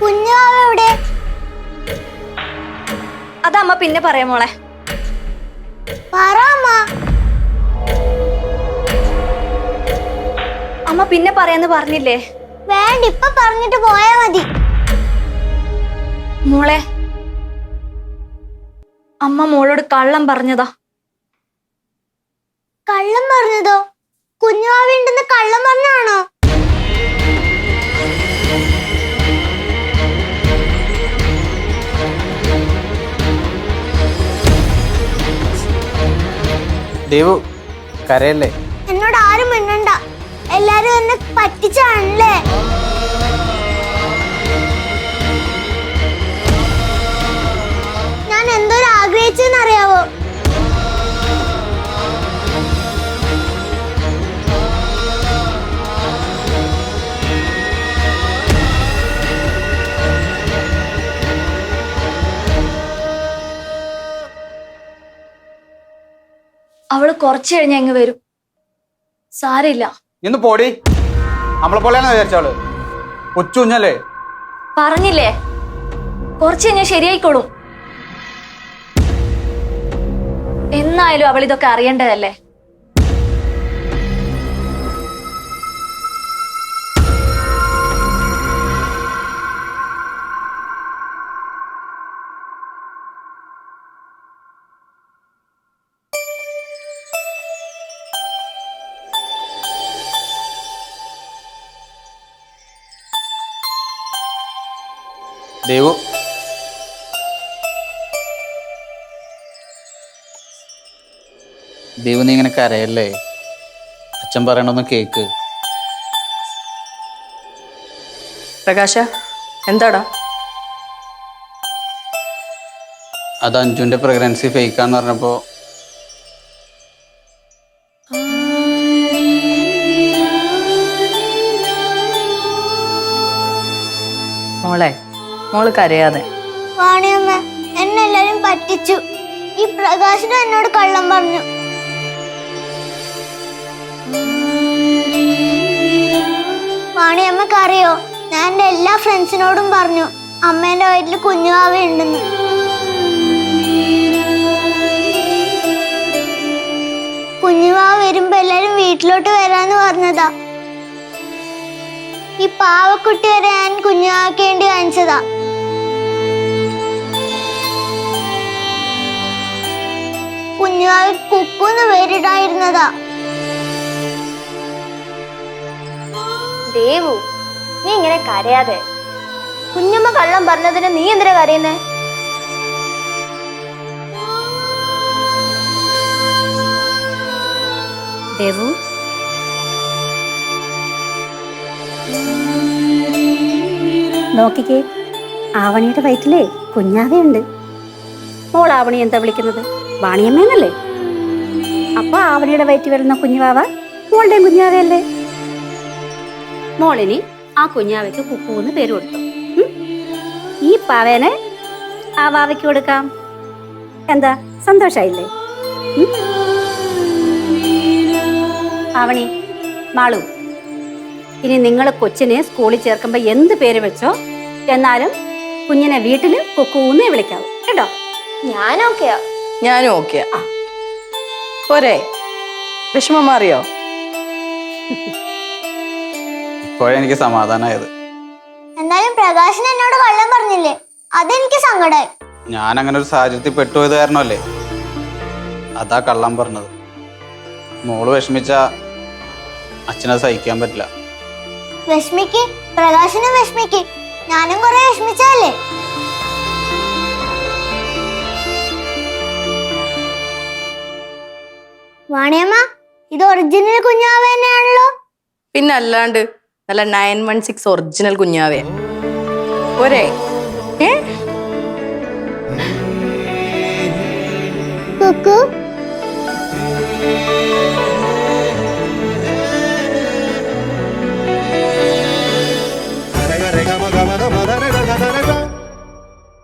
കുഞ്ഞുവാവ എവിടെ? അതമ്മ പിന്നെ പറയാം മോളെ. പറ അമ്മ. അമ്മ പിന്നെ പറയാന്ന് പറഞ്ഞില്ലേ? വേണ്ട, ഇപ്പൊ പറഞ്ഞിട്ട് പോയാ മതി. മോളെ, അമ്മ മോളോട് കള്ളം പറഞ്ഞതാ. കള്ളം പറഞ്ഞതോ? കുഞ്ഞുവാവ ഉണ്ടെന്ന് കള്ളം പറഞ്ഞാണോ? ദേവു കരയല്ലേ? എന്നോട് ആരും മിണ്ടണ്ട. എല്ലാരും എന്നെ പറ്റിച്ചാണല്ലേ? ഞാൻ എന്തോരം ആഗ്രഹിച്ചെന്നറിയാവോ? അവള് കുറച്ചു കഴിഞ്ഞ ഇങ്ങ് വരും. സാരില്ല. ഇന്ന് പോടി. നമ്മളെ പോലെയാണെന്ന് വിചാരിച്ചവള്. കൊച്ചു കുഞ്ഞല്ലേ? പറഞ്ഞില്ലേ, കുറച്ചു കഴിഞ്ഞാൽ ശരിയായിക്കോളും. എന്നായാലും അവൾ ഇതൊക്കെ അറിയേണ്ടതല്ലേ? ദേവു ദേവു നീ ഇങ്ങനെ കരയല്ലേ? അച്ഛൻ പറയണൊന്ന് കേക്ക്. പ്രകാശ, എന്താടാ? അത് അഞ്ജുവിന്റെ പ്രഗ്നൻസി ഫേക്കാന്ന് പറഞ്ഞപ്പോ മോളെ, മോള് കരയാതെ. വാണിയമ്മ, എന്നെ എല്ലാരും പറ്റിച്ചു. ഈ പ്രകാശനും എന്നോട് കള്ളം പറഞ്ഞു. വാണിയമ്മക്ക് അറിയോ, ഞാൻ എന്റെ എല്ലാ ഫ്രണ്ട്സിനോടും പറഞ്ഞു അമ്മേന്റെ വയറ്റിൽ കുഞ്ഞുവാവ ഉണ്ടെന്ന്. കുഞ്ഞുവാവ വരുമ്പോ എല്ലാരും വീട്ടിലോട്ട് വരാന്ന് പറഞ്ഞതാ. ഈ പാവക്കുട്ടി വരെ ഞാൻ കുഞ്ഞുവാവയ്ക്ക് വേണ്ടി കാണിച്ചതാ. കുഞ്ഞുവാവ കുക്കുന്ന് പേരിടായിരുന്നതാ. ദേവു, നീ ഇങ്ങനെ കരയാതെ. കുഞ്ഞമ്മ കള്ളം പറഞ്ഞതിന് നീ എന്തിനാ കരയുന്നേ? ദേവു, നോക്കിക്കേ, ആവണിയുടെ വയറ്റിലേ കുഞ്ഞാവയുണ്ട്. മോൾ ആവണി എന്താ വിളിക്കുന്നത്? വാണിയമ്മേന്നല്ലേ? അപ്പൊ ആവണിയുടെ വയറ്റിൽ വരുന്ന കുഞ്ഞുവാവ മോളുടെയും കുഞ്ഞാവയല്ലേ? മോളിനി ആ കുഞ്ഞാവയ്ക്ക് കുക്കൂന്ന് പേര് കൊടുത്തു. ഈ പാവേനെ ആ വാവയ്ക്ക് കൊടുക്കാം. എന്താ, സന്തോഷായില്ലേ? ആവണി, മാളു, ഇനി നിങ്ങൾ കൊച്ചിനെ സ്കൂളിൽ ചേർക്കുമ്പോ എന്ത് പേര് വെച്ചോ, എന്നാലും കുഞ്ഞിനെ വീട്ടില് കുക്കൂന്നേ വിളിക്കാവൂ കേട്ടോ. ഞാനും ഓക്കെയാ. പോരെ? വിഷമം മാറിയോ? ഇപ്പോഴെനിക്ക് സമാധാനമായത്. എന്നാലും പ്രകാശൻ എന്നോട് കള്ളം പറഞ്ഞില്ലേ, അതെനിക്ക് സങ്കടമായി. ഞാൻ അങ്ങനെ ഒരു സാഹചര്യത്തിൽ പെട്ടുപോയത് കാരണമല്ലേ അതാ കള്ളം പറഞ്ഞത്. മോള് വിഷമിച്ച അച്ഛനത് സഹിക്കാൻ പറ്റില്ല. വിഷമിക്ക്, പ്രകാശനും വിഷമിക്ക്. ഞാനും കുറെ വിഷമിച്ചല്ലേ. വാണിയമ്മ, ഇത് ഒറിജിനൽ കുഞ്ഞാവ തന്നെയാണല്ലോ? പിന്നെ അല്ലാണ്ട് നല്ല 916 ഒറിജിനൽ കുഞ്ഞാവേ. പോരെ?